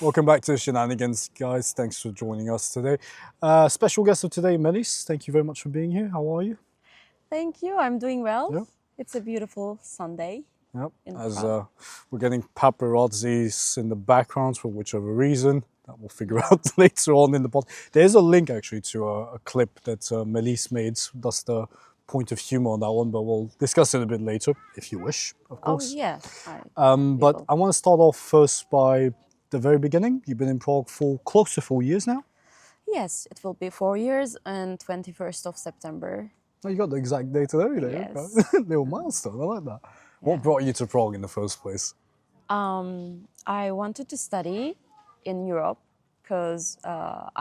Welcome back to Shenanigans, guys. Thanks for joining us today. Special guest of today, Melis. Thank you very much for being here. How are you? Thank you. I'm doing well. Yeah, It's a beautiful Sunday yeah. in As Prague. we're getting paparazzis in the background for whichever reason that we'll figure out later on in the pod. There's a link actually to a clip that Melis made. That's the point of humor on that one, but we'll discuss it a bit later if you wish, of Oh course. yes, we But will. I want to start off first by the very beginning. You've been in Prague for close to 4 years now. Yes, it will be 4 years and 21st of September. Oh, you got the exact date and everything. Yes. Okay. Little milestone. I like that. What Yeah. brought you to Prague in the first place? I wanted to study in Europe because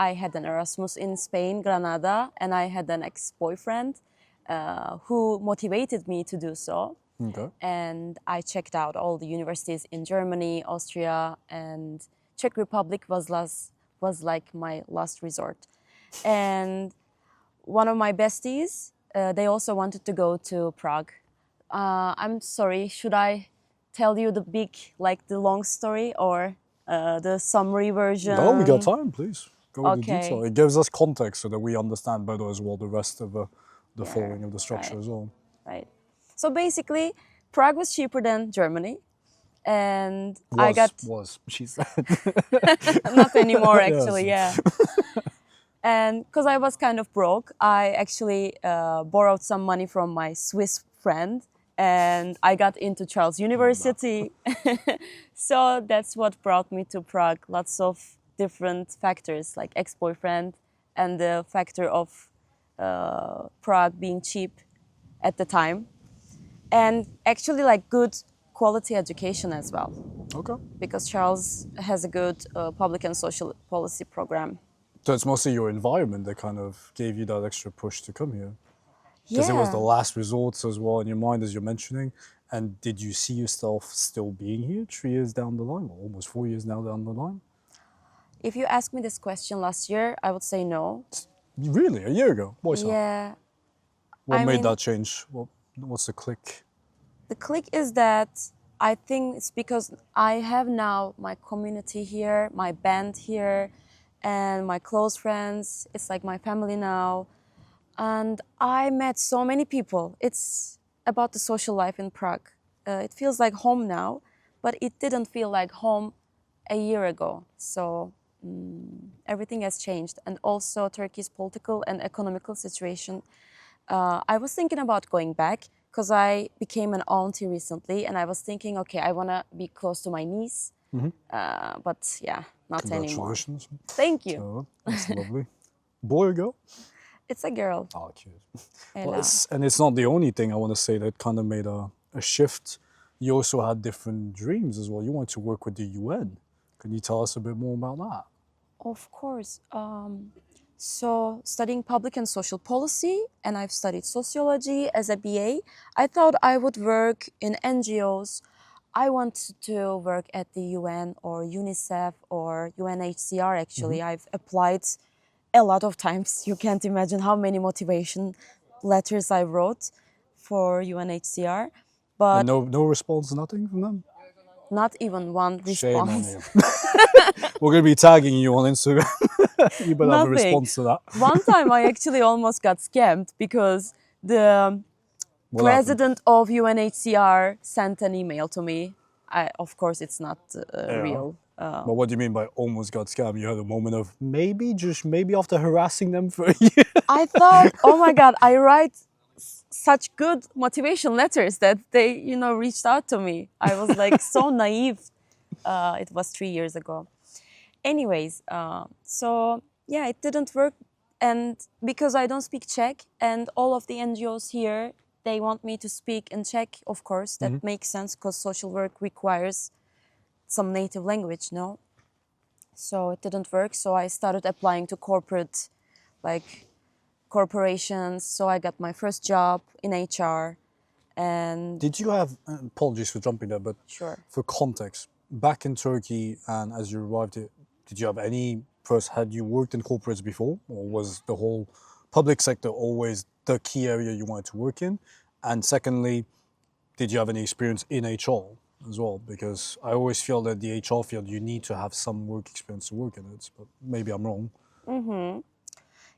I had an Erasmus in Spain, Granada, and I had an ex-boyfriend who motivated me to do so. Okay. And I checked out all the universities in Germany, Austria, and Czech Republic was like my last resort. And one of my besties, they also wanted to go to Prague. I'm sorry, should I tell you the long story or the summary version? No, we got time, please. Go into detail. Okay, It gives us context so that we understand better as well the rest of the yeah, following of the structure right, as well. right. So basically, Prague was cheaper than Germany, and I got She said. not anymore Yes. actually, yeah. And because I was kind of broke, I actually borrowed some money from my Swiss friend and I got into Charles University. So that's what brought me to Prague. Lots of different factors like ex-boyfriend and the factor of Prague being cheap at the time. And actually like good quality education as well Okay. because Charles has a good public and social policy program. So it's mostly your environment that kind of gave you that extra push to come here. Because it was the Yeah. last resort as well in your mind, as you're mentioning. And did you see yourself still being here 3 years down the line, or almost 4 years now down the line? If you asked me this question last year, I would say no. Really, a year ago? What's that? Yeah, What I made mean, that change? What's the click? the click is that I think it's because I have now my community here, my band here, and my close friends. It's like my family now. And I met so many people. It's about the social life in Prague. It feels like home now, but it didn't feel like home a year ago. So everything has changed. And also Turkey's political and economical situation. I was thinking about going back because I became an auntie recently and I was thinking, okay, I want to be close to my niece. But yeah, not anymore. Congratulations. Thank you. So, that's lovely. Boy or girl? It's a girl, Oh, cute. Well, Ella. it's not the only thing I want to say that kind of made a shift. You also had different dreams as well. You wanted to work with the UN. Can you tell us a bit more about that? Of course. So studying public and social policy, and I've studied sociology as a BA. I thought I would work in NGOs. I wanted to work at the UN or UNICEF or UNHCR actually. I've applied a lot of times. You can't imagine how many motivation letters I wrote for UNHCR, And but no response, nothing from them? not even one Shame on response. you. We're going to be tagging you on Instagram. You better have a Nothing. response to that. One time I actually almost got scammed because the What happened? president of UNHCR sent an email to me. Of course, it's not real. But what do you mean by almost got scammed? You had a moment of maybe, just maybe after harassing them for a year. I thought, oh my God, I write such good motivation letters that they, reached out to me. I was like so naive. It was 3 years ago. Anyways, so yeah, it didn't work. And because I don't speak Czech and all of the NGOs here, they want me to speak in Czech, of course, that makes sense because social work requires some native language, no? So it didn't work. So I started applying to corporations. So I got my first job in HR and Did you have, apologies for jumping there, but sure. for context, back in Turkey and as you arrived here, did you have any, first, had you worked in corporates before, or was the whole public sector always the key area you wanted to work in? And secondly, did you have any experience in HR? as well, because I always feel that the HR field you need to have some work experience to work in it. But maybe I'm wrong.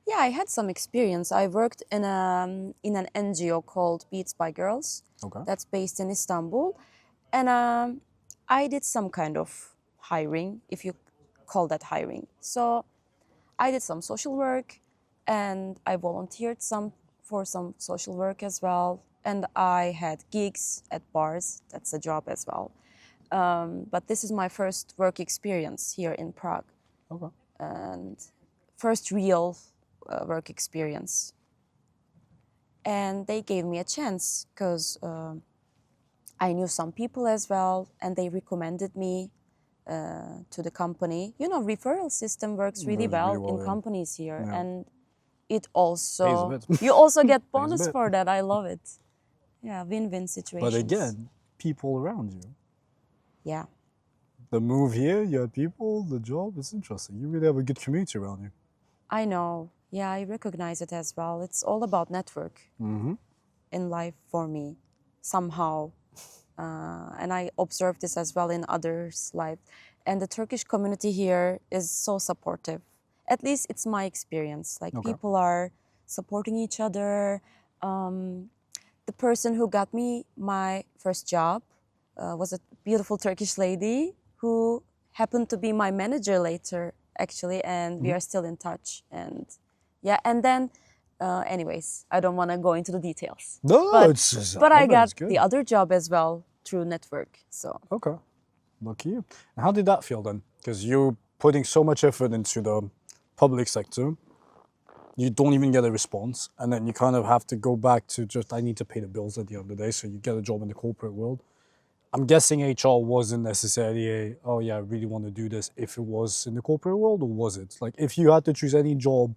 Yeah, I had some experience. I worked in an NGO called Beats by Girls, Okay. that's based in Istanbul, and I did some kind of hiring, if you call that hiring. So I did some social work, and I volunteered some for some social work as well, and I had gigs at bars. That's a job as well. But this is my first work experience here in Prague, Okay. and first real work experience. And they gave me a chance because I knew some people as well, and they recommended me to the company. You know, referral system works really Works really well in well, yeah. companies here, Yeah. and it Pays a also bit. you also get Pays a bonus bit. for that. I love it. Yeah, win-win But situations. again, people around you. Yeah, The move here, you have people, the job, it's interesting. You really have a good community around you. I know. Yeah, I recognize it as well. It's all about network in life for me, somehow. And I observe this as well in others' life. And the Turkish community here is so supportive. At least it's my experience. Like Okay. people are supporting each other. The person who got me my first job was a beautiful Turkish lady who happened to be my manager later, actually, and we are still in touch. And yeah, and then, anyways, I don't want to go into the details. No, But it's just, but I I bet got it's good. the other job as well through network. So Okay. Lucky you. And how did that feel then? Because you're putting so much effort into the public sector, you don't even get a response, and then you kind of have to go back to just, I need to pay the bills at the end of the day, so you get a job in the corporate world. I'm guessing HR wasn't necessarily a, oh yeah, I really want to do this if it was in the corporate world, or was it? Like, if you had to choose any job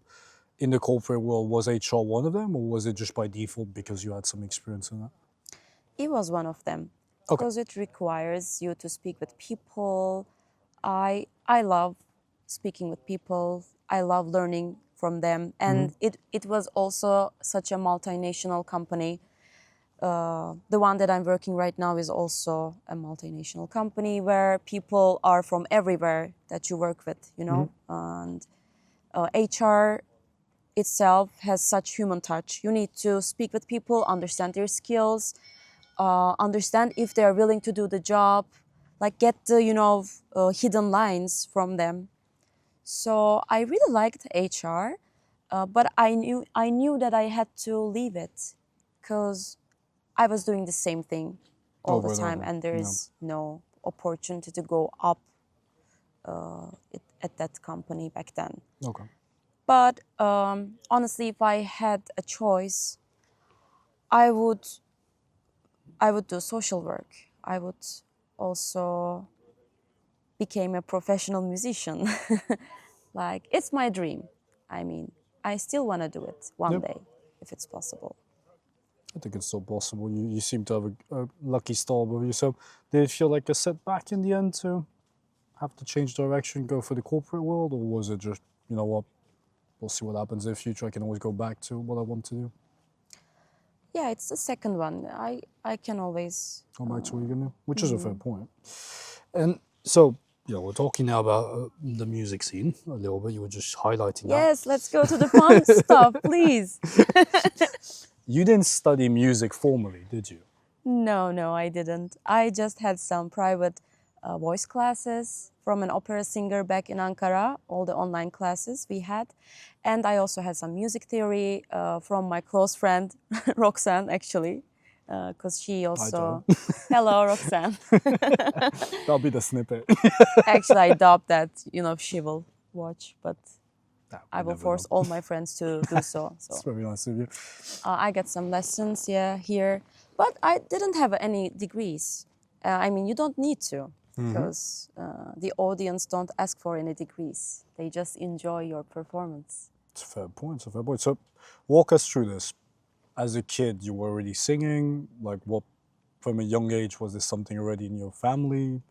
in the corporate world, was HR one of them, or was it just by default because you had some experience in that? it was one of them Okay. because it requires you to speak with people. I love speaking with people. I love learning from them, and it was also such a multinational company. The one that I'm working right now is also a multinational company where people are from everywhere that you work with, you know, and HR itself has such human touch. You need to speak with people, understand their skills, understand if they are willing to do the job, like get the hidden lines from them. So I really liked HR, but I knew that I had to leave it because I was doing the same thing all the Over and time, over. and there Yeah. is no opportunity to go up at that company back then. Okay. But honestly, if I had a choice, I would I would do social work. I would also become a professional musician. Like it's my dream. I mean, I still want to do it one Yep. day if it's possible. I think it's still possible. You seem to have a lucky start with yourself. Did it feel like a setback in the end to have to change direction, go for the corporate world, or was it just, you know what, we'll see what happens in the future. I can always go back to what I want to do. Yeah, it's the second one. I can always. Go back to what you're gonna do, which is a fair point. And so, we're talking now about the music scene a little bit. You were just highlighting that. Yes, let's go to the fun stuff, please. You didn't study music formally, did you? No, I didn't. I just had some private voice classes from an opera singer back in Ankara, all the online classes we had. And I also had some music theory from my close friend, Roxanne, actually, because she I also. don't. Hello, Roxanne. That'll be the snippet. Actually, I doubt that, she will watch, but Nah, I we will never force know. all my friends to do so. So. It's very nice of you. I got some lessons, yeah, here, but I didn't have any degrees. I mean, you don't need to, because the audience don't ask for any degrees. They just enjoy your performance. It's a fair point. It's a fair point. So, walk us through this. As a kid, you were already singing. Like, what, from a young age, was this something already in your family?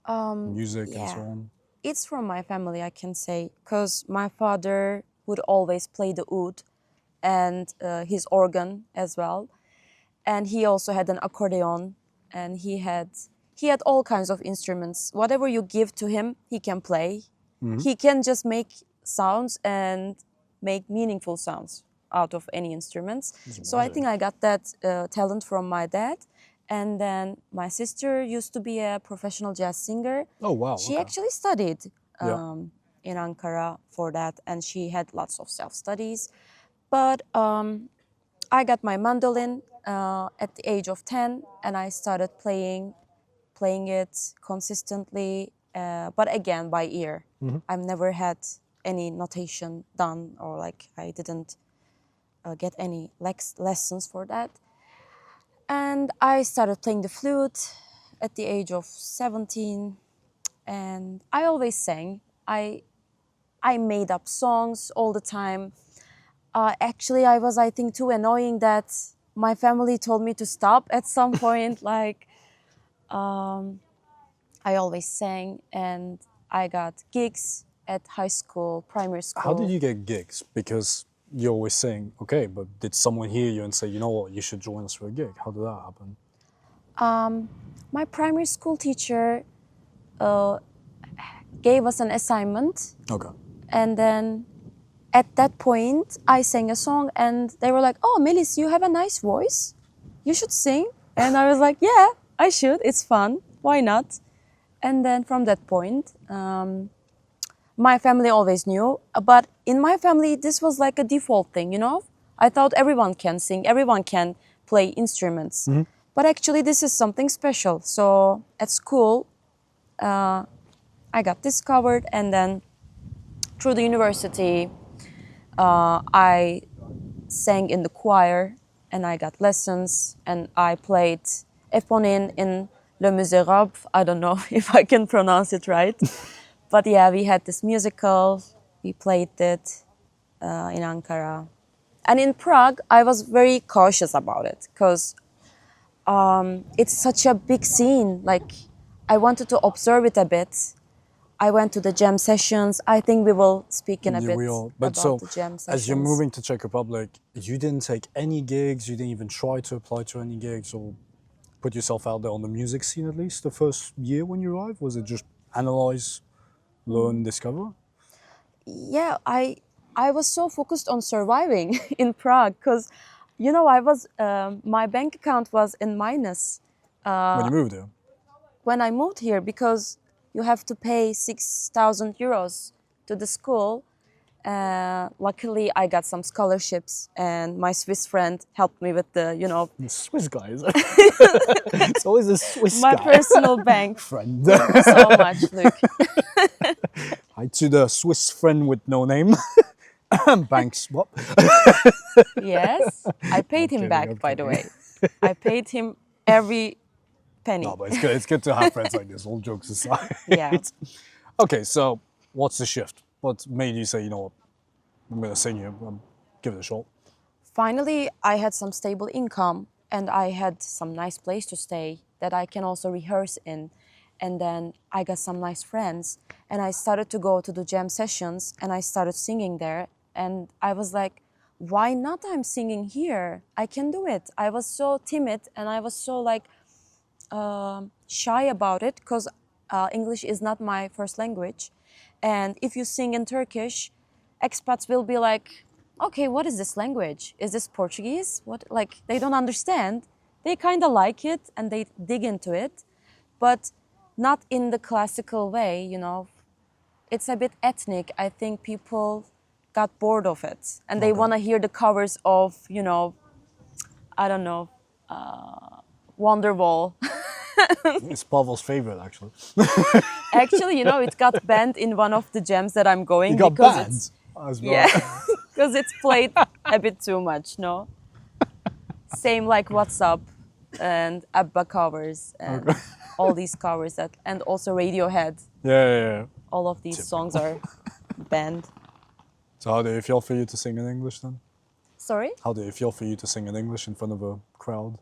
Music and so Yeah, on. it's from my family, I can say, because my father would always play the oud and his organ as well, and he also had an accordion. and he had all kinds of instruments. Whatever you give to him, he can play. He can just make sounds and make meaningful sounds out of any instruments. So I think I got that talent from my dad. And then my sister used to be a professional jazz singer. Oh wow. She Okay. actually studied Yeah. in Ankara for that, and she had lots of self studies. But I got my mandolin at the age of 10, and I started playing it consistently, but again by ear. I've never had any notation done, or like I didn't get any lessons for that. And I started playing the flute at the age of 17, and I always sang. I made up songs all the time. Actually, I was, I think, too annoying that my family told me to stop at some point. Like, I always sang, and I got gigs at high school, primary school. How did you get gigs? Because you're always saying, okay, but did someone hear you and say, you know what, you should join us for a gig? How did that happen? My primary school teacher gave us an assignment, Okay. and then at that point, I sang a song, and they were like, "Oh, Melis, you have a nice voice. You should sing." And I was like, "Yeah, I should. It's fun. Why not?" And then from that point, my family always knew. But in my family, this was like a default thing, you know? I thought everyone can sing, everyone can play instruments. But actually, this is something special. So at school, I got discovered, and then through the university, I sang in the choir, and I got lessons, and I played Eponine in Le Misérables. I don't know if I can pronounce it right. But yeah, we had this musical, we played it in Ankara. And in Prague, I was very cautious about it because it's such a big scene. Like, I wanted to observe it a bit. I went to the jam sessions. I think we will speak in a Yeah, bit we all. But about so, the jam sessions. as you're moving to Czech Republic, you didn't take any gigs. You didn't even try to apply to any gigs or put yourself out there on the music scene. At least the first year when you arrived, was it just analyze, learn, discover? Yeah, I was so focused on surviving in Prague because, you know, my bank account was in minus When you moved there? when I moved here because you have to pay 6,000 euros to the school. Luckily, I got some scholarships, and my Swiss friend helped me with the, The Swiss guys. It's always a Swiss my guy. personal bank. Friend. Thank you so much, Luke. Hi to the Swiss friend with no name. Bank swap. Yes, I paid him kidding, back, I'm by the kidding. way. I paid him every penny. No, but it's good. It's good to have friends like this. All jokes aside. Yeah. Okay, so what's the shift? What made you say, you know what, I'm gonna sing you. Give it a shot. Finally, I had some stable income, and I had some nice place to stay that I can also rehearse in. And then I got some nice friends, and I started to go to the jam sessions, and I started singing there. And I was like, why not? I'm singing here. I can do it. I was so timid, and I was so like shy about it because English is not my first language. And if you sing in Turkish, expats will be like, okay, what is this language? Is this Portuguese? What, like, they don't understand. They kind of like it and they dig into it, but not in the classical way, you know. It's a bit ethnic. I think people got bored of it and they want to hear the covers of, I don't know, Wonderwall. It's Pavel's favorite, actually. Actually, it got banned in one of the jams that I'm going You got because banned it's as well. yeah, because it's played a bit too much. No, same like What's Up and ABBA covers and all these covers and also Radiohead. Yeah. All of these songs are banned. So how did it feel for you to sing in English then? Sorry, How did it feel for you to sing in English in front of a crowd?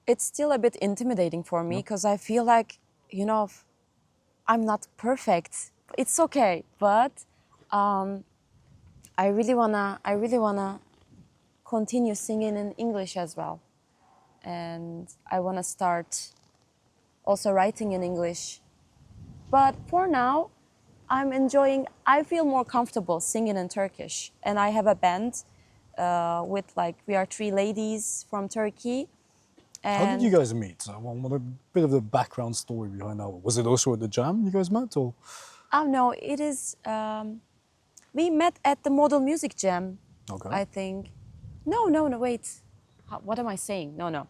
it's still a bit intimidating for me because I feel like I'm not perfect. It's okay, but I really wanna continue singing in English as well, and I wanna start also writing in English. But for now, I feel more comfortable singing in Turkish. And I have a band with like, we are three ladies from Turkey. How did you And guys meet? I want a bit of the background story behind that. Was it also at the jam you guys met, or? oh no, it is, we met at the Model Music Jam, Okay. I think. No, wait. What am I saying? No.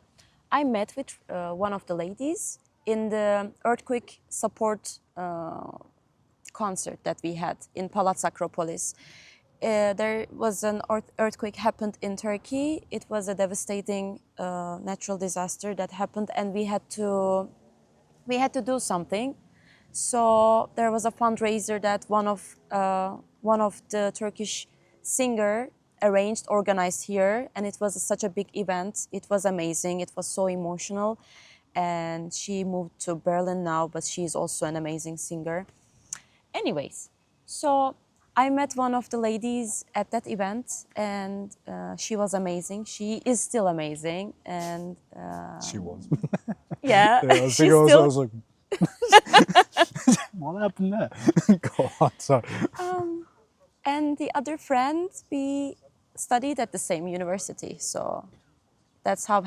I met with one of the ladies in the earthquake support concert that we had in Palats Akropolis. There was an earthquake happened in Turkey. It was a devastating natural disaster that happened, and we had to do something. So there was a fundraiser that one of the Turkish singer arranged, organized here, and it was such a big event. It was amazing. It was so emotional, and she moved to Berlin now, but she's also an amazing singer. Anyways, so I met one of the ladies at that event, and she was amazing. She is still amazing, and She was. yeah, Yeah, I was she's thinking, I still. was like, what happened there? Go on, sorry. And the other friend, we studied at the same university, so that's how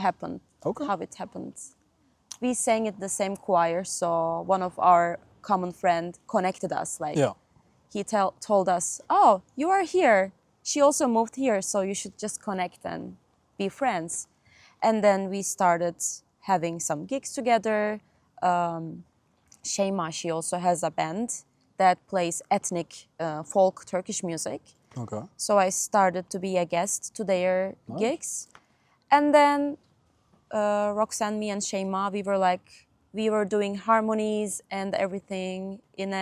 Okay. how it happened. We sang at the same choir, so one of our common friend connected us. Like Yeah. he told us, "Oh, you are here. She also moved here, so you should just connect and be friends." And then we started having some gigs together. Şeyma, she also has a band that plays ethnic folk Turkish music. Okay. So I started to be a guest to their gigs. And then Roxanne, me, and Şeyma, we were doing harmonies and everything in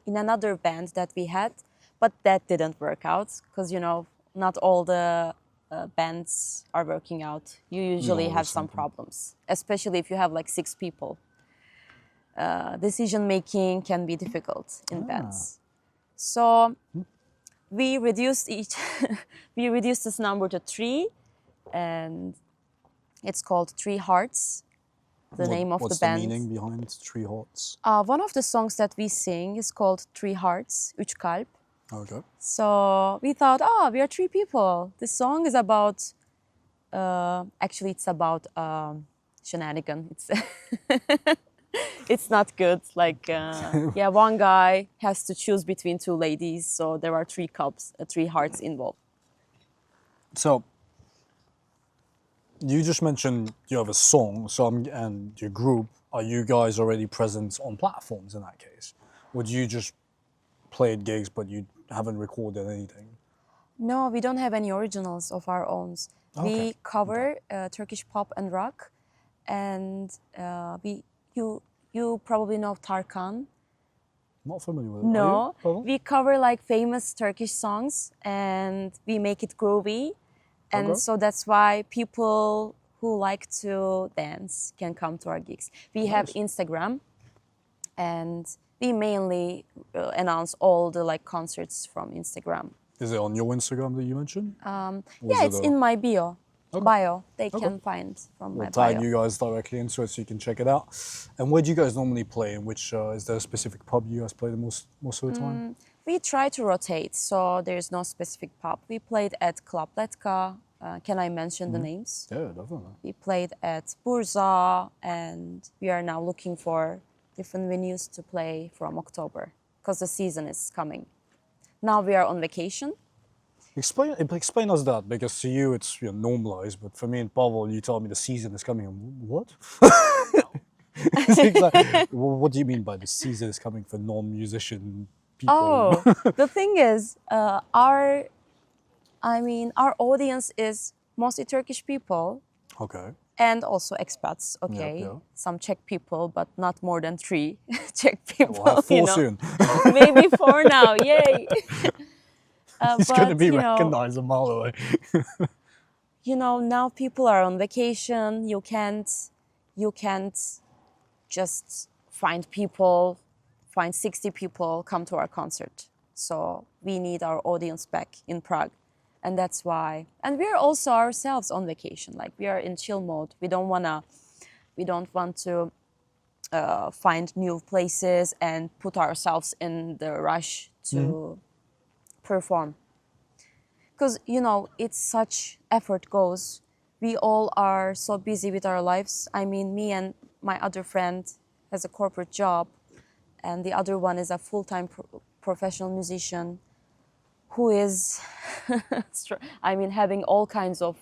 another band that we had, but that didn't work out because not all the bands are working out. You usually always have some something. problems, especially if you have like 6 people. Decision making can be difficult in bands. So we reduced we reduced this number to 3, and it's called Three Hearts, the name of the What's band. the meaning behind Three Hearts? One of the songs that we sing is called Three Hearts, Üç Kalp. Okay. So we thought, we are 3 people. This song is about, actually it's about Shenanigans. It's not good. Like, one guy has to choose between 2 ladies, so there are 3 cups, 3 hearts involved. So, you just mentioned you have a song, and your group. Are you guys already present on platforms in that case? Would you just play at gigs, but you haven't recorded anything? No, we don't have any originals of our own. We Okay. cover Turkish pop and rock, and you probably know Tarkan. Not familiar with it. No, Are you? Oh. we cover like famous Turkish songs, and we make it groovy, and Okay. so that's why people who like to dance can come to our gigs. We have Nice. Instagram, and we mainly announce all the like concerts from Instagram. Is it on your Instagram that you mentioned? Yeah, it's in my bio. Okay. Bio. They Okay. can find from my We'll tag bio. you guys directly into it so you can check it out. And where do you guys normally play? In which is there a specific pub you guys play the most of the time? We try to rotate, so there's no specific pub. We played at Club Letka. Can I mention the names? Yeah, definitely. We played at Bursa, and we are now looking for different venues to play from October because the season is coming. Now we are on vacation. Explain us that, because to you it's normalized, but for me and Pavel, you told me the season is coming. What? It's like, what do you mean by the season is coming for non-musician people? Oh, the thing is, our audience is mostly Turkish people Okay. and also expats. Okay, yeah. some Czech people, but not more than 3 Czech people. We'll have 4 you know? soon. Maybe 4 now. Yay! It's going to be you know, recognized a mile away. now people are on vacation. You can't just find 60 people come to our concert. So we need our audience back in Prague. And that's why. And we're also ourselves on vacation. Like, we are in chill mode. We don't want to find new places and put ourselves in the rush to perform. Because, you know, it's such effort goes. We all are so busy with our lives. I mean, me and my other friend has a corporate job, and the other one is a full-time professional musician who is, I mean, having all kinds of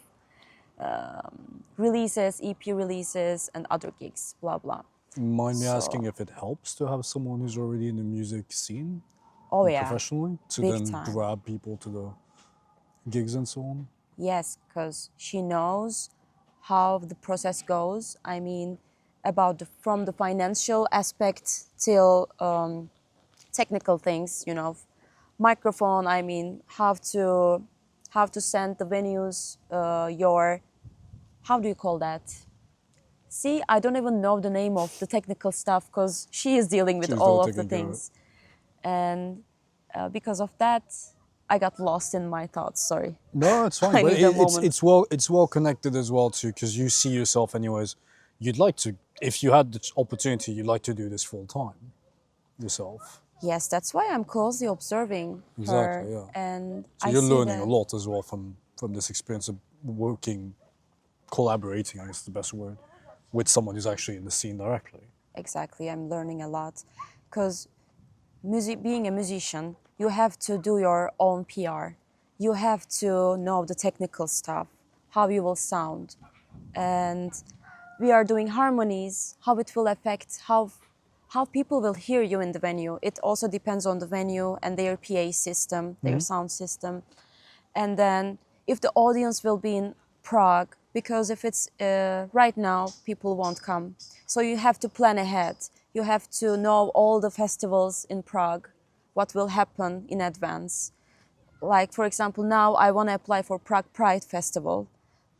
releases, EP releases, and other gigs, blah, blah. Mind me So, asking if it helps to have someone who's already in the music scene oh and yeah, professionally to big then time. grab people to the gigs and so on? Yes, because she knows how the process goes. I mean, about from the financial aspect till technical things, you know, microphone. I mean, how to send the venues your, how do you call that? See, I don't even know the name of the technical stuff because she is dealing with She's all still of the taking care of it. things, and because of that, I got lost in my thoughts. Sorry, No, it's fine, I but need a moment. it's well connected as well too, because you see yourself anyways. You'd like to, if you had the opportunity, you'd like to do this full time yourself. Yes, that's why I'm closely observing her, Exactly, yeah. and So I you're see learning a that lot as well from this experience of working, collaborating, I guess is the best word, with someone who's actually in the scene directly. exactly. I'm learning a lot, because music, being a musician, you have to do your own PR. You have to know the technical stuff, how you will sound, and we are doing harmonies, how it will affect how people will hear you in the venue. It also depends on the venue and their PA system, their sound system. And then if the audience will be in Prague, because if it's right now, people won't come. So you have to plan ahead. You have to know all the festivals in Prague, what will happen in advance. Like, for example, now I want to apply for Prague Pride Festival,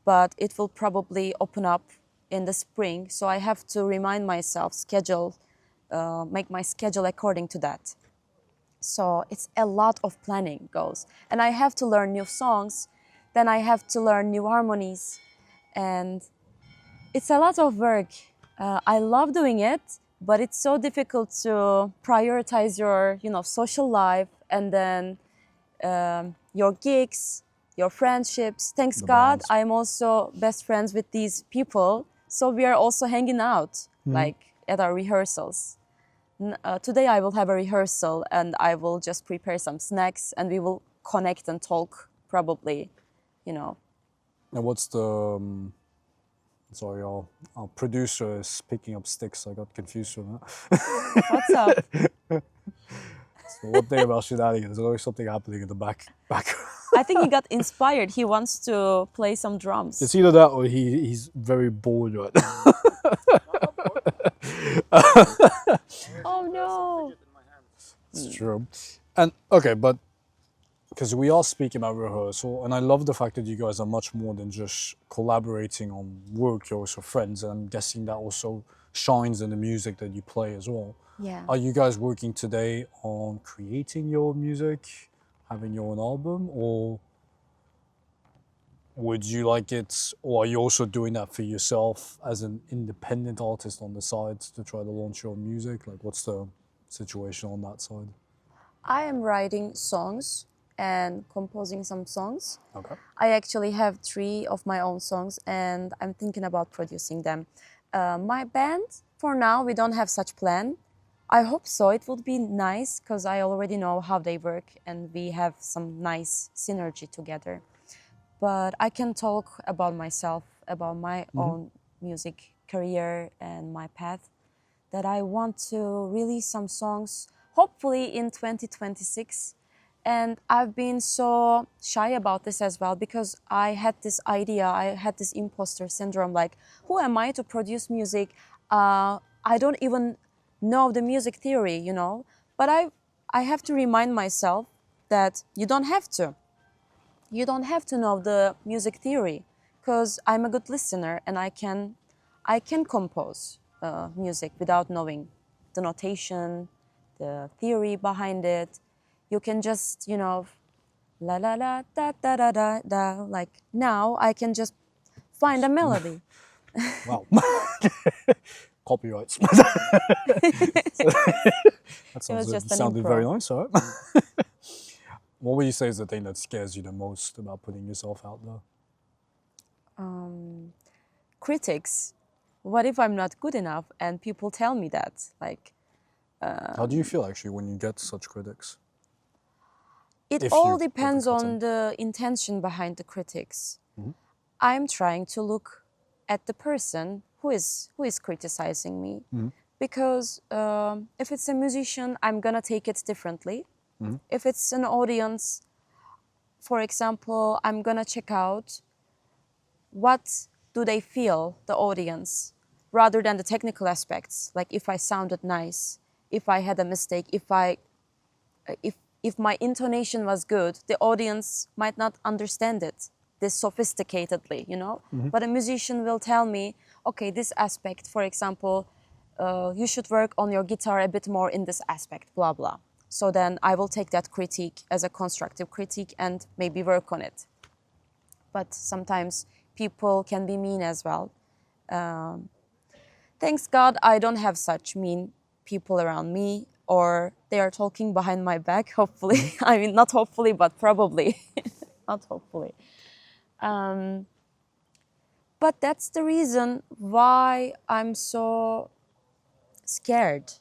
but it will probably open up in the spring. So I have to remind myself, make my schedule according to that. So it's a lot of planning goes. And I have to learn new songs, then I have to learn new harmonies, and it's a lot of work. I love doing it, but it's so difficult to prioritize your, you know, social life and then your gigs, your friendships. Thanks The God, balance. I'm also best friends with these people. So we are also hanging out, like at our rehearsals. Today I will have a rehearsal and I will just prepare some snacks and we will connect and talk probably, you know. And what's the sorry, our producer is picking up sticks. I got confused from that. What's up? So one thing about Shenanigans, there's always something happening in the back. I think he got inspired. He wants to play some drums. It's either that or he's very bored right now. Oh no! It's true. And okay, but because we are speaking about rehearsal, and I love the fact that you guys are much more than just collaborating on work. You're also friends, and I'm guessing that also shines in the music that you play as well. Yeah. Are you guys working today on creating your music, having your own album, or would you like it, or are you also doing that for yourself as an independent artist on the side to try to launch your music? Like, what's the situation on that side? I am writing songs and composing some songs. Okay. I actually have 3 of my own songs and I'm thinking about producing them. My band, for now, we don't have such plan. I hope so. It would be nice because I already know how they work and we have some nice synergy together. But I can talk about myself, about my own music career and my path, that I want to release some songs, hopefully in 2026. And I've been so shy about this as well because I had this idea, I had this imposter syndrome, like, who am I to produce music? I don't even know the music theory, you know? But I have to remind myself that you don't have to. You don't have to know the music theory because I'm a good listener and I can compose music without knowing the notation, the theory behind it. You can just, you know, la la la da da da da da. Like now I can just find a melody. Wow. copyrights. That It was just an sounded improv. very nice, all right? What would you say is the thing that scares you the most about putting yourself out there? Critics. What if I'm not good enough and people tell me that? Like, How do you feel actually when you get such critics? it If all you put the depends on content. the intention behind the critics. I'm trying to look at the person who is criticizing me, because if it's a musician, I'm gonna take it differently. If it's an audience, for example, I'm gonna check out what do they feel, the audience, rather than the technical aspects. Like if I sounded nice, if I had a mistake, if my intonation was good, the audience might not understand it this sophisticatedly, you know. But a musician will tell me, okay, this aspect, for example, you should work on your guitar a bit more in this aspect, blah blah. So then I will take that critique as a constructive critique and maybe work on it. But sometimes people can be mean as well. Thanks God I don't have such mean people around me, or they are talking behind my back, hopefully. I mean, not hopefully, but probably. Not hopefully. But that's the reason why I'm so scared.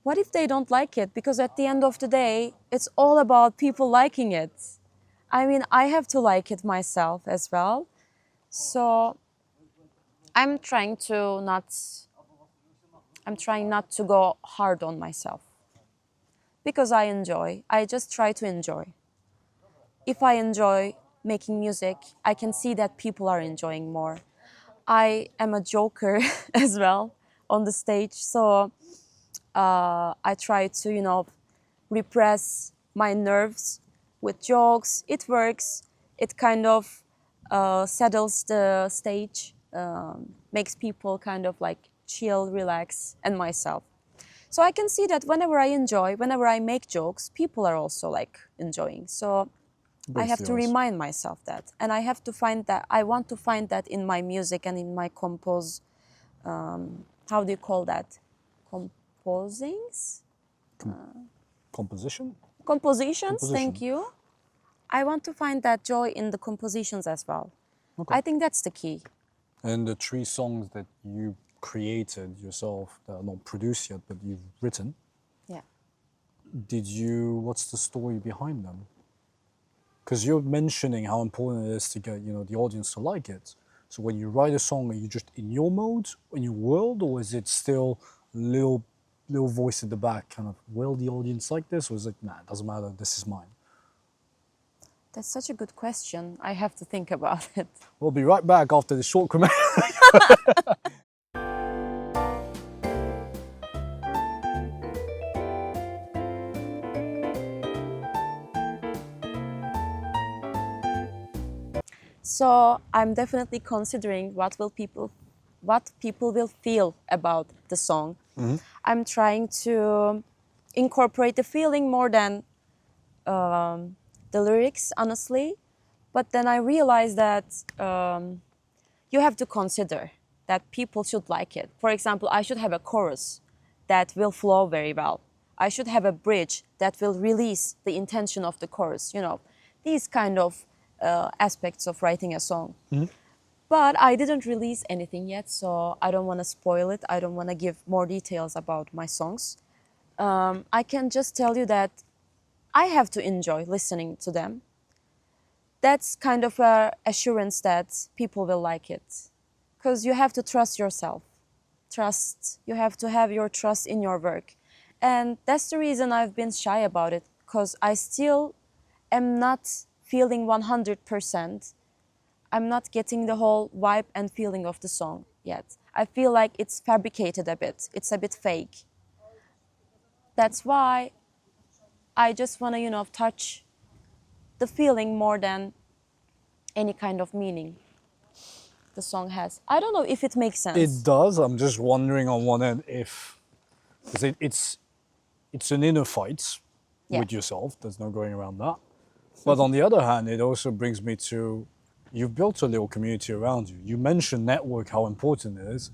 What if they don't like it? Because at the end of the day, it's all about people liking it. I mean, I have to like it myself as well. So I'm trying not to go hard on myself. Because I enjoy. I just try to enjoy. If I enjoy making music, I can see that people are enjoying more. I am a joker as well on the stage, so I try to, repress my nerves with jokes. It works. It kind of settles the stage, makes people kind of like chill, relax, and myself. So I can see that whenever I make jokes, people are also like enjoying. So I have to remind myself that, and I have to find that. I want to find that in my music and in my how do you call that? Composings? Composition? Compositions, thank you. I want to find that joy in the compositions as well. Okay. I think that's the key. And the 3 songs that you created yourself, that are not produced yet, but you've written, Yeah. what's the story behind them? Because you're mentioning how important it is to get, the audience to like it. So when you write a song, are you just in your mode, in your world, or is it still little voice at the back, kind of, will the audience like this? Or is it, nah, it doesn't matter, this is mine? That's such a good question. I have to think about it. We'll be right back after the short commercial. So I'm definitely considering what people will feel about the song. I'm trying to incorporate the feeling more than the lyrics, honestly. But then I realized that you have to consider that people should like it. For example, I should have a chorus that will flow very well. I should have a bridge that will release the intention of the chorus. These kind of aspects of writing a song. But I didn't release anything yet, so I don't want to spoil it. I don't want to give more details about my songs. I can just tell you that I have to enjoy listening to them. That's kind of an assurance that people will like it. Because you have to trust yourself. You have to have your trust in your work. And that's the reason I've been shy about it, because I still am not feeling 100%. I'm not getting the whole vibe and feeling of the song yet. I feel like it's fabricated a bit. It's a bit fake. That's why I just want to, touch the feeling more than any kind of meaning the song has. I don't know if it makes sense. It does. I'm just wondering on one end if, because it's an inner fight with yourself. There's no going around that. But on the other hand, it also brings me to, you've built a little community around you. You mentioned network, how important it is.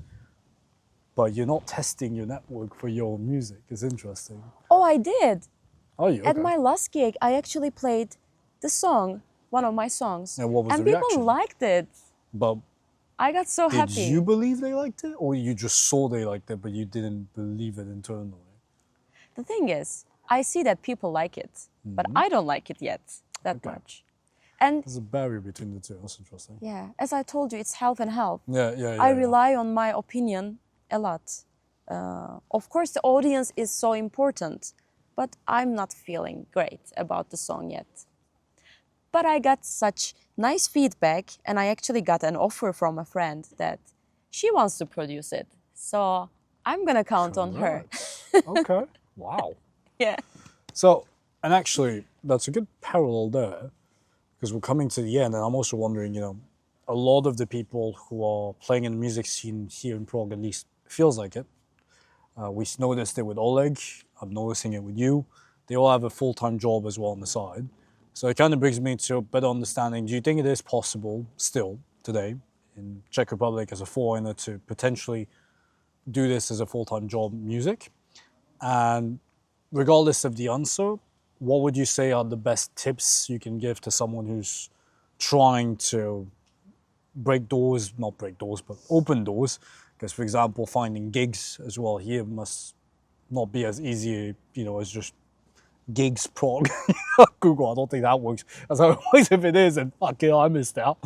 but you're not testing your network for your own music. It's interesting. Oh, I did. Oh, you At okay? my last gig, I actually played the song, one of my songs, And what was and the people reaction? liked it. But I got so did happy. you believe they liked it, or you just saw they liked it, but you didn't believe it internally? The thing is, I see that people like it, but I don't like it yet that Okay. much. And There's a barrier between the two. That's interesting. yeah, as I told you, it's health and health. Yeah. I rely on my opinion a lot. Of course, the audience is so important, but I'm not feeling great about the song yet. But I got such nice feedback, and I actually got an offer from a friend that she wants to produce it. So I'm gonna count on her. Congrats. Okay. Wow. Yeah. So, and actually, that's a good parallel there, because we're coming to the end, and I'm also wondering, a lot of the people who are playing in the music scene here in Prague, at least feels like it. We noticed it with Oleg. I'm noticing it with you. They all have a full-time job as well on the side. So it kind of brings me to a better understanding. Do you think it is possible still today in Czech Republic as a foreigner to potentially do this as a full-time job, music? And regardless of the answer, what would you say are the best tips you can give to someone who's trying to break doors, not break doors, but open doors? Because, for example, finding gigs as well here must not be as easy, as just gigs Prague. Google, I don't think that works. As how it works if it is, and fuck it, I missed out.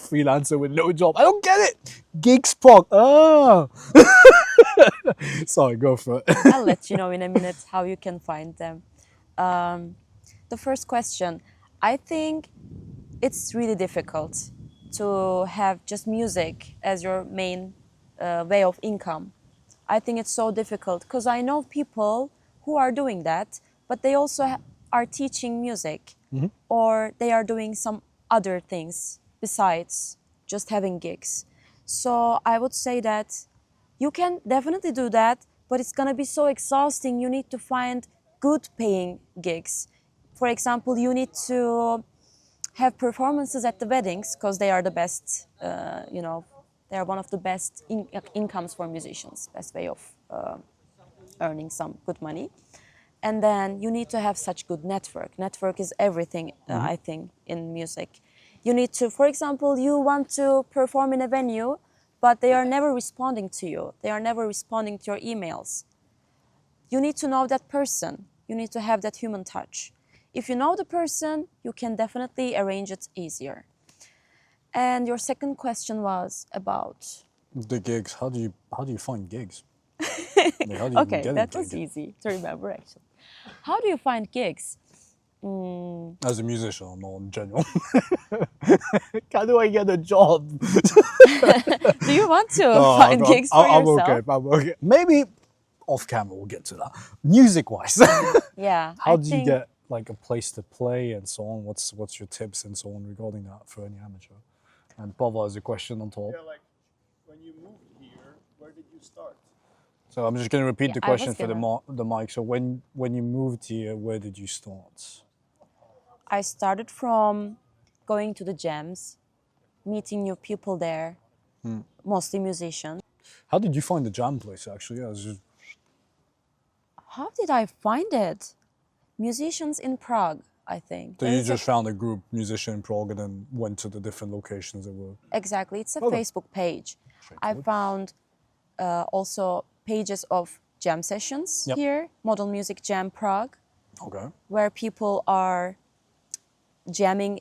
Freelancer with no job. I don't get it. Gigs Prague. Ah. Sorry, go for it. I'll let you know in a minute how you can find them. The first question, I think it's really difficult to have just music as your main way of income. I think it's so difficult because I know people who are doing that, but they also are teaching music or they are doing some other things besides just having gigs. So I would say that you can definitely do that, but it's gonna be so exhausting. You need to find good paying gigs. For example, you need to have performances at the weddings because they are the best, they are one of the best incomes for musicians, best way of earning some good money. And then you need to have such good network. Network is everything, I think, in music. You need to, for example, you want to perform in a venue, but they are never responding to you. They are never responding to your emails. You need to know that person. You need to have that human touch. If you know the person, you can definitely arrange it easier. And your second question was about. The gigs. How do you find gigs? Like, how do you Okay, get a that gig was easy to remember actually. How do you find gigs? as a musician, not in general? How do I get a job? Do you want to No, find gigs for I'm yourself? okay. I'm okay. Maybe off camera we'll get to that. Music-wise, Yeah, how I do you think get like a place to play and so on? What's your tips and so on regarding that for any amateur? And Pava has a question on top. Yeah, like when you moved here, where did you start? So I'm just going to repeat Yeah, the I was question for the mic. So when you moved here, where did you start? I started from going to the jams, meeting new people there, mostly musicians. How did you find the jam place? Actually, yeah, How did I find it? Musicians in Prague, I think. so There you is a- just found a group musician in Prague and then went to the different locations that were. Exactly, it's a Okay. Facebook page. I Straightforward. found also pages of jam sessions Yep. here, Modern Music Jam Prague, Okay. where people are jamming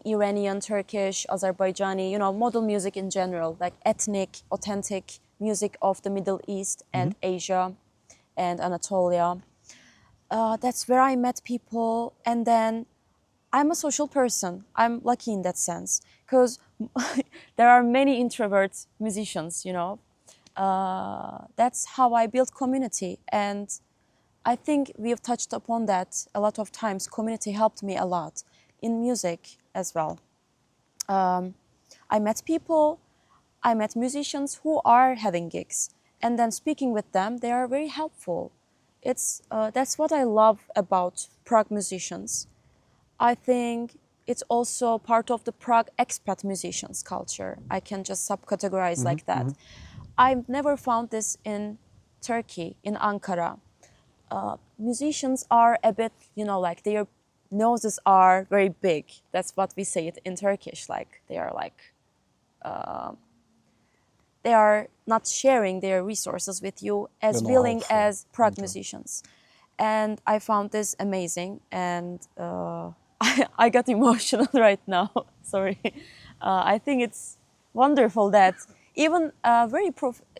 Iranian, Turkish, Azerbaijani, model music in general, like ethnic, authentic music of the Middle East and Asia and Anatolia. That's where I met people, and then I'm a social person. I'm lucky in that sense because there are many introvert musicians, That's how I built community, and I think we have touched upon that a lot of times. Community helped me a lot in music as well. I met people, I met musicians who are having gigs, and then speaking with them, they are very helpful. That's what I love about Prague musicians. I think it's also part of the Prague expat musicians culture. I can just subcategorize like that. I've never found this in Turkey, in Ankara. Musicians are a bit, like their noses are very big. That's what we say it in Turkish. Like they are not sharing their resources with you as They're not willing helpful. as Prague Okay. musicians. And I found this amazing, and I got emotional right now. Sorry. I think it's wonderful that even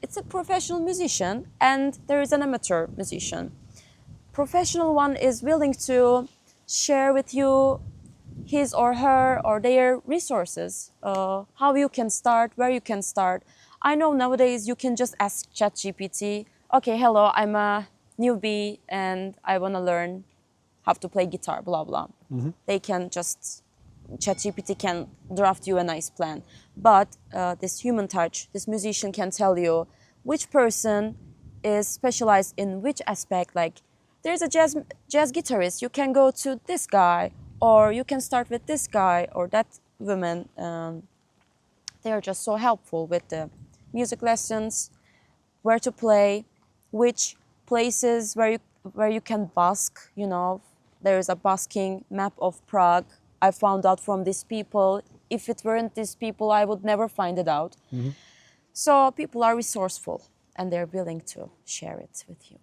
it's a professional musician and there is an amateur musician. Professional one is willing to share with you his or her or their resources, how you can start, where you can start. I know nowadays you can just ask ChatGPT, okay, hello, I'm a newbie and I want to learn how to play guitar, blah, blah. They can just, ChatGPT can draft you a nice plan. But this human touch, this musician can tell you which person is specialized in which aspect. Like, there's a jazz guitarist, you can go to this guy, or you can start with this guy or that woman. They are just so helpful with the music lessons, where to play, which places where you can busk. There is a busking map of Prague. I found out from these people. If it weren't these people, I would never find it out. So people are resourceful and they're willing to share it with you.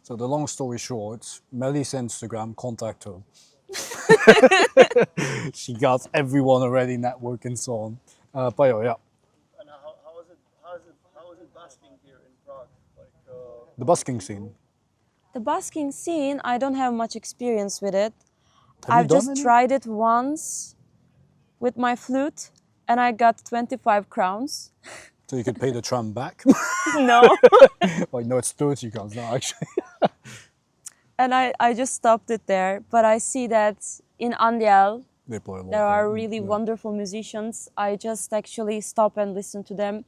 So the long story short, Melis Instagram, contact her. She got everyone already, network and so on. But yeah, And how is it basking here in Prague? Like, the busking scene. The busking scene, I don't have much experience with it. Have you I've done just any? tried it once with my flute and I got 25 crowns. So you could pay the tram back. No. Like, no, it's 30 crowns now, actually. And I just stopped it there. But I see that in Andial, They play a lot. there are of- really yeah. wonderful musicians. I just actually stop and listen to them.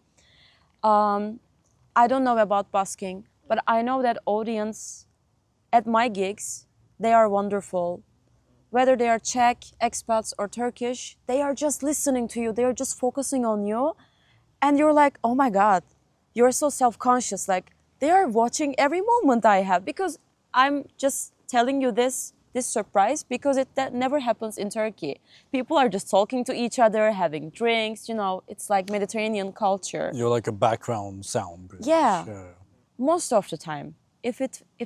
I don't know about busking, but I know that audience at my gigs, they are wonderful. Whether they are Czech, expats, or Turkish, they are just listening to you. They are just focusing on you. And you're like, oh my God, you're so self-conscious. Like, they are watching every moment I have, because I'm just telling you this surprise because that never happens in Turkey. People are just talking to each other, having drinks, it's like Mediterranean culture. You're like a background sound. pretty Yeah. much, Most of the time. If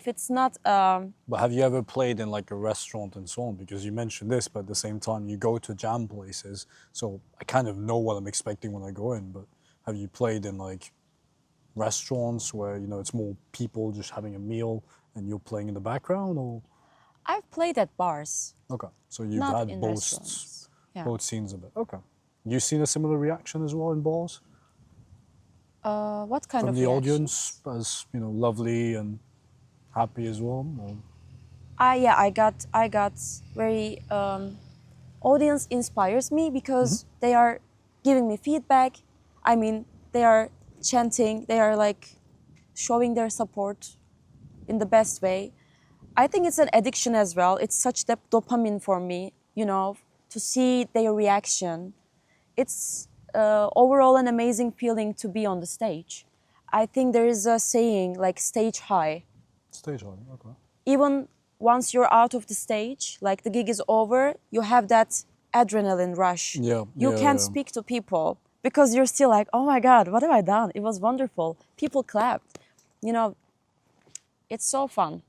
it's not But have you ever played in like a restaurant and so on? Because you mentioned this, but at the same time you go to jam places. So I kind of know what I'm expecting when I go in. But have you played in like restaurants where, it's more people just having a meal and you're playing in the background, or? I've played at bars, Okay, so you've not had in both, restaurants. Yeah. both scenes of it. Okay. You seen a similar reaction as well in bars? What kind From of the reactions? audience as, lovely and happy as well? Or? Yeah, I got very audience inspires me because they are giving me feedback. I mean, they are chanting, they are like showing their support in the best way. I think it's an addiction as well. It's such dopamine for me, to see their reaction. It's overall an amazing feeling to be on the stage. I think there is a saying like stage high. Stage on, okay. Even once you're out of the stage, like the gig is over, you have that adrenaline rush. Yeah, You yeah, can't yeah. speak to people because you're still like, oh my God, what have I done? It was wonderful. People clapped. It's so fun.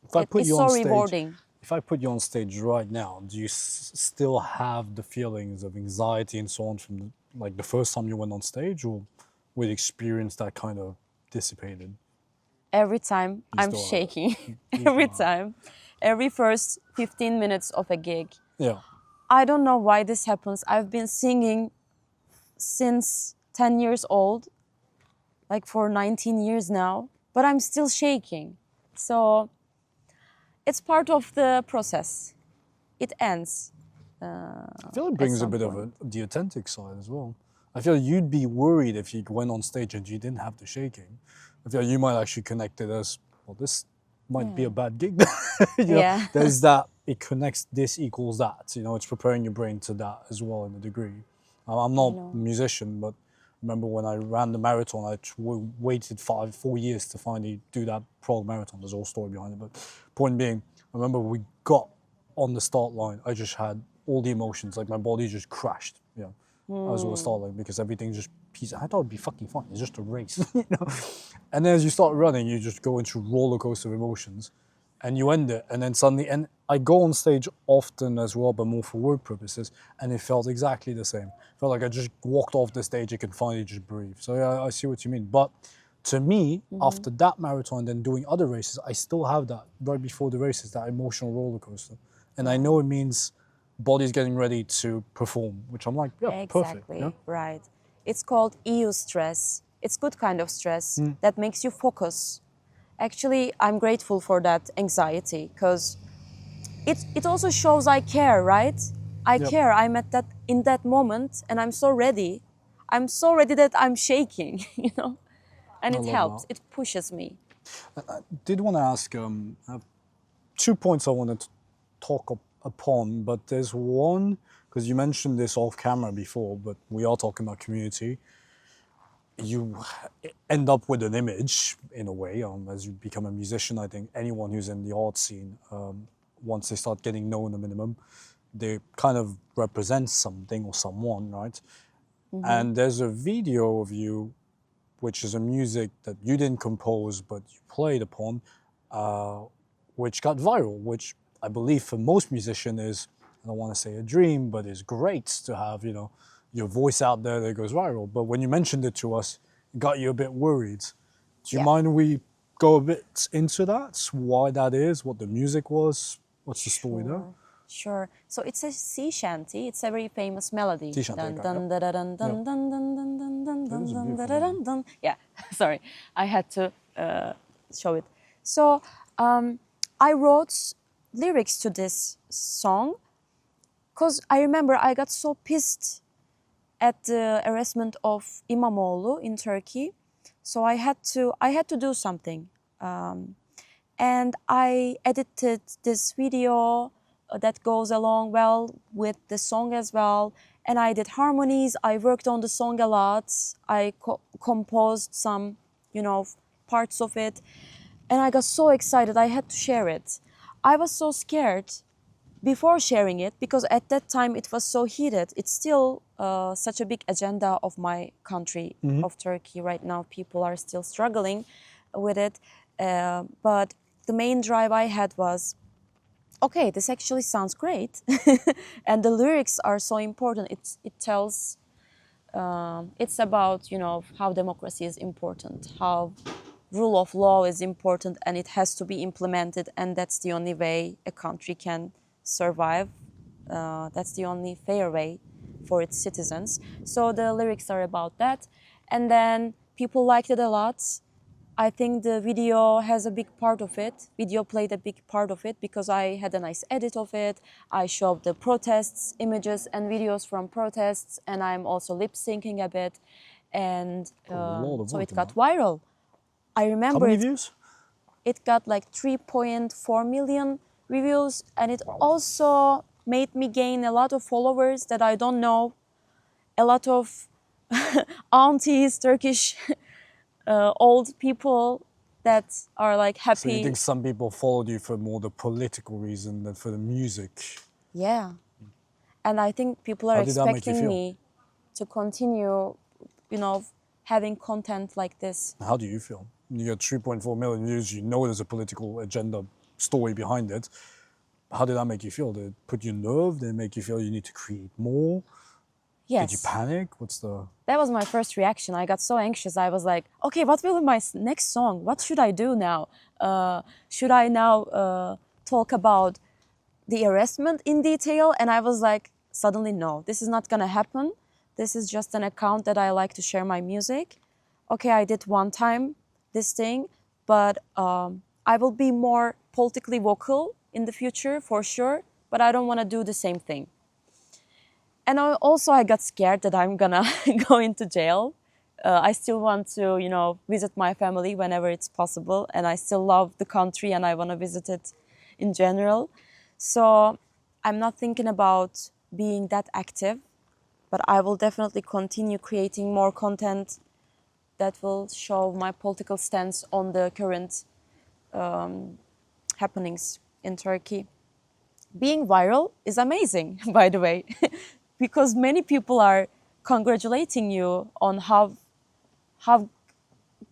If I put It's you so on stage, rewarding. if I put you on stage right now, do you still have the feelings of anxiety and so on from the first time you went on stage, or with experience that kind of dissipated? Every time I'm still are. shaking. You Every still are. time. Every first 15 minutes of a gig. Yeah. I don't know why this happens. I've been singing since 10 years old, like for 19 years now, but I'm still shaking. So it's part of the process. It ends. I feel it brings a some bit of the authentic side as well. I feel you'd be worried if you went on stage and you didn't have the shaking. I feel you might actually connect it as, well, this might be a bad gig. Yeah. There's that it connects this equals that. You know, it's preparing your brain to that as well in a degree. I'm not know. a musician, but remember when I ran the marathon, I waited 4 years to finally do that Prague marathon. There's a whole story behind it, but point being, I remember we got on the start line. I just had all the emotions, like my body just crashed, you know, as we were starting because everything just piece. I thought it'd be fucking fine. It's just a race, you know. And then as you start running, you just go into roller coaster of emotions, and you end it, and then suddenly, and I go on stage often as well, but more for work purposes, and it felt exactly the same. Felt like I just walked off the stage, I can finally just breathe. So yeah, I see what you mean. But to me, after that marathon, then doing other races, I still have that right before the races, that emotional roller coaster, and I know it means body's getting ready to perform, which I'm like, yeah, perfect. Exactly, Yeah? right. It's called EU stress. It's good kind of stress that makes you focus. Actually, I'm grateful for that anxiety because it also shows I care, right? I Yep. care. I'm at that in that moment and I'm so ready. I'm so ready that I'm shaking, you know? And I it love that. helps. It pushes me. Did want to ask, I have 2 points I wanted to talk upon, but there's one, because you mentioned this off camera before, but we are talking about community. You end up with an image in a way as you become a musician. I think anyone who's in the art scene, once they start getting known a minimum, they kind of represent something or someone, right? And there's a video of you, which is a music that you didn't compose but you played upon, which got viral, which I believe for most musicians is, I don't want to say a dream, but it's great to have, you know, your voice out there that goes viral. But when you mentioned it to us, it got you a bit worried. Do you Yeah. mind we go a bit into that? Why that is, what the music was, what's the story there? Sure. So it's a sea shanty. It's a very famous melody. Sea shanty, Dun, okay, dun, yep. da, da, dun, dun, Yep. dun, dun, dun, dun, dun, That is a dun, beautiful da, da, melody. dun, dun. Yeah, sorry. I had to show it. So I wrote lyrics to this song because I remember I got so pissed at the arrestment of İmamoğlu in Turkey. So I had to do something. And I edited this video that goes along well with the song as well. And I did harmonies. I worked on the song a lot. I composed some, you know, parts of it. And I got so excited. I had to share it. I was so scared before sharing it because at that time it was so heated. It's still such a big agenda of my country, of Turkey right now. People are still struggling with it. But the main drive I had was, okay, this actually sounds great. And the lyrics are so important. It tells, it's about, you know, how democracy is important, how rule of law is important and it has to be implemented, and that's the only way a country can survive. That's the only fair way for its citizens. So the lyrics are about that. And then people liked it a lot. I think the video has a big part of it. Video played a big part of it because I had a nice edit of it. I showed the protests, images and videos from protests, and I'm also lip syncing a bit. And lot of so work it in got that. viral. I How remember many it, views? it got like 3.4 million reviews, and it also made me gain a lot of followers that I don't know. A lot of aunties, Turkish old people that are like So you happy. think some people followed you for more the political reason than for the music? Yeah. And I think people are How did that make you expecting feel? me to continue, you know, having content like this. How do you feel? You got 3.4 million views, you know there's a political agenda story behind it. How did that make you feel? Did it put you nerve? Did it make you feel you need to create more? Did you Yes. panic? What's the... That was my first reaction. I got so anxious. I was like, okay, what will be my next song? What should I do now? Should I now talk about the arrestment in detail? And I was like, suddenly, no, this is not gonna happen. This is just an account that I like to share my music. Okay, I did one time this thing, but I will be more politically vocal in the future for sure, but I don't wanna do the same thing. And I got scared that I'm gonna go into jail. I still want to, you know, visit my family whenever it's possible, and I still love the country and I want to visit it in general. So I'm not thinking about being that active, but I will definitely continue creating more content that will show my political stance on the current happenings in Turkey. Being viral is amazing, by the way, because many people are congratulating you on how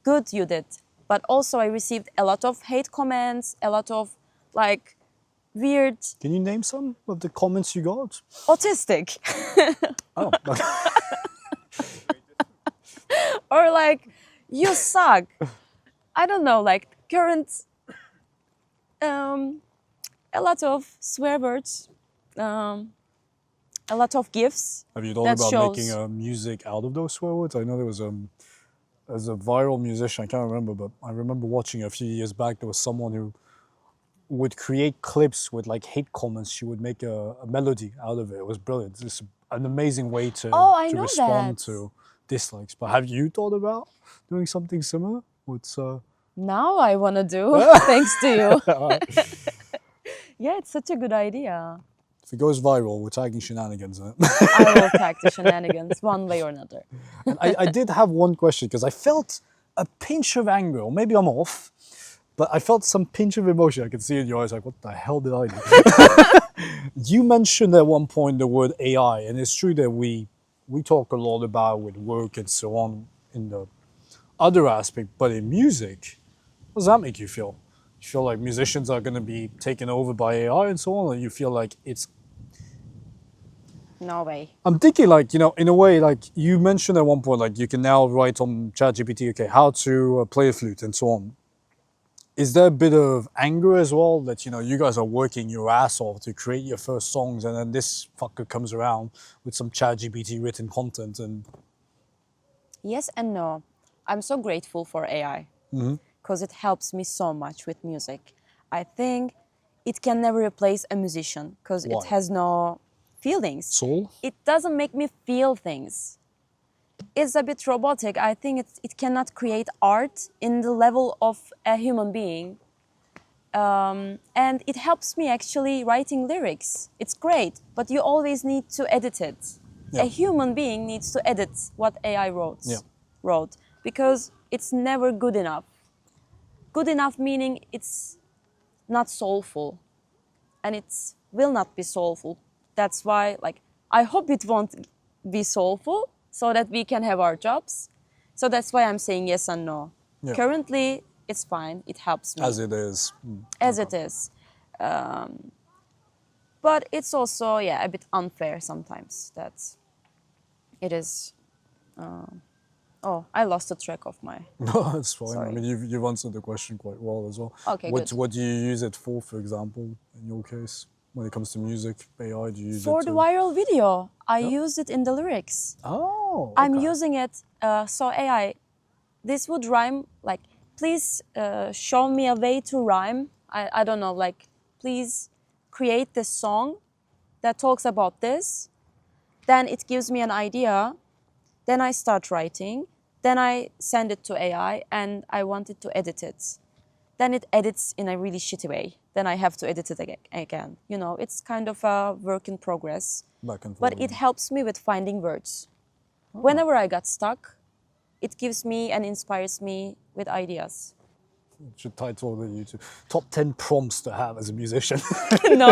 good you did. But also I received a lot of hate comments, a lot of like weird Can you name some of the comments you got? autistic Oh, or like you suck. I don't know, like current a lot of swear words, a lot of gifs have you thought that about making shows. music out of those swear words? I know there was as a viral musician, I can't remember, but I remember watching a few years back. There was someone who would create clips with like hate comments. She would make a melody out of it. It was brilliant. It's an amazing way Oh, I to know respond that. to dislikes. But have you thought about doing something similar? What's Now I want to do, thanks to you. Yeah, it's such a good idea. if it goes viral, we're tagging Shenanigans in it. I will tag the Shenanigans one way or another. And I did have one question because I felt a pinch of anger, or maybe I'm off, but I felt some pinch of emotion. I could see in your eyes, like, what the hell did I do? You mentioned at one point the word AI, and it's true that we talk a lot about with work and so on in the other aspect, but in music, how does that make you feel? You feel like musicians are going to be taken over by AI and so on, or you feel like it's No way. I'm thinking like, you know, in a way, like you mentioned at one point, like you can now write on ChatGPT, okay, how to play a flute and so on. Is there a bit of anger as well that, you know, you guys are working your ass off to create your first songs and then this fucker comes around with some ChatGPT written content and Yes and no. I'm so grateful for AI because it helps me so much with music. I think it can never replace a musician because it why? has no feelings. Soul? It doesn't make me feel things. It's a bit robotic. I think it cannot create art in the level of a human being. And it helps me actually writing lyrics. It's great, but you always need to edit it. Yeah. A human being needs to edit what AI Yeah. wrote because it's never good enough. Good enough meaning it's not soulful, and it will not be soulful. That's why, like, I hope it won't be soulful so that we can have our jobs. So that's why I'm saying yes and no. Yeah. Currently, it's fine. It helps me As it is. as it is. But it's also, yeah, a bit unfair sometimes that it is. Oh, I lost the track of my. No, that's fine. I Sorry. mean, you've answered the question quite well as well. Okay, what, good. What do you use it for example, in your case? When it comes to music, AI, do you use For it the to... viral video, I Yep. used it in the lyrics. Oh, I'm okay. using it, so AI, this would rhyme, like, please show me a way to rhyme. I don't know, like, please create this song that talks about this. Then it gives me an idea. Then I start writing. Then I send it to AI and I want it to edit it. Then it edits in a really shitty way. Then I have to edit it again. You know, it's kind of a work in progress. Back and forth. But it helps me with finding words. Whenever I got stuck, it gives me and inspires me with ideas. Should title the YouTube top 10 prompts to have as a musician. No.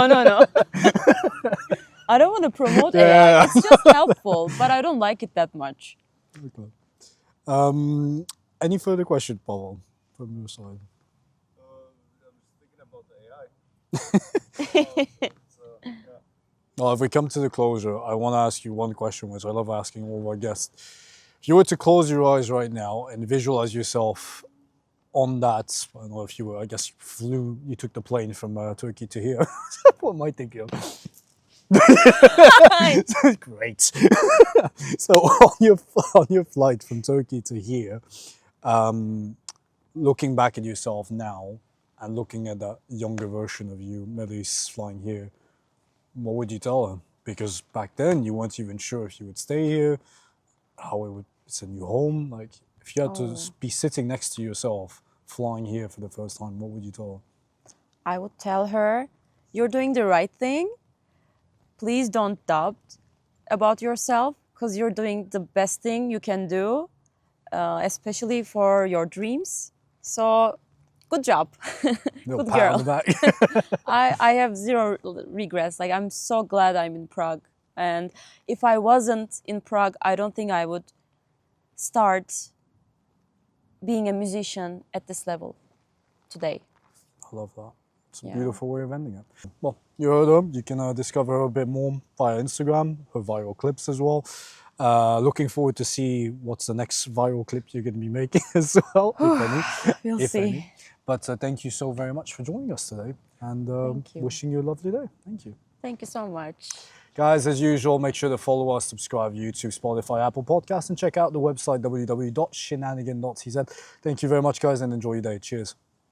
I don't want to promote AI. It's just helpful, but I don't like it that much. Okay. Any further question, Pavel, from your side? I'm just thinking about the AI. Well, if we come to the closure, I want to ask you one question, which I love asking all of our guests. If you were to close your eyes right now and visualize yourself on that, I don't know if you were, I guess you took the plane from Turkey to here. What am I thinking of? Great. So on your flight from Turkey to here, looking back at yourself now and looking at that younger version of you, Melis, flying here, what would you tell her? Because back then you weren't even sure if you would stay here, how it would send you home. Like if you had to be sitting next to yourself flying here for the first time, what would you tell her? I would tell her, you're doing the right thing. Please don't doubt about yourself because you're doing the best thing you can do, especially for your dreams. So, good job. Little Good pat on girl. the back. I have zero regrets. Like, I'm so glad I'm in Prague. And if I wasn't in Prague, I don't think I would start being a musician at this level today. I love that. It's a Yeah. beautiful way of ending it. Well, you heard her. You can discover her a bit more via Instagram, her viral clips as well. Looking forward to see what's the next viral clip you're going to be making as well, if any. We'll if see. any. But thank you so very much for joining us today, and Thank you. wishing you a lovely day. Thank you. Thank you so much. Guys, as usual, make sure to follow us, subscribe YouTube, Spotify, Apple Podcasts, and check out the website www.shenanigans.tz. Thank you very much, guys, and enjoy your day. Cheers.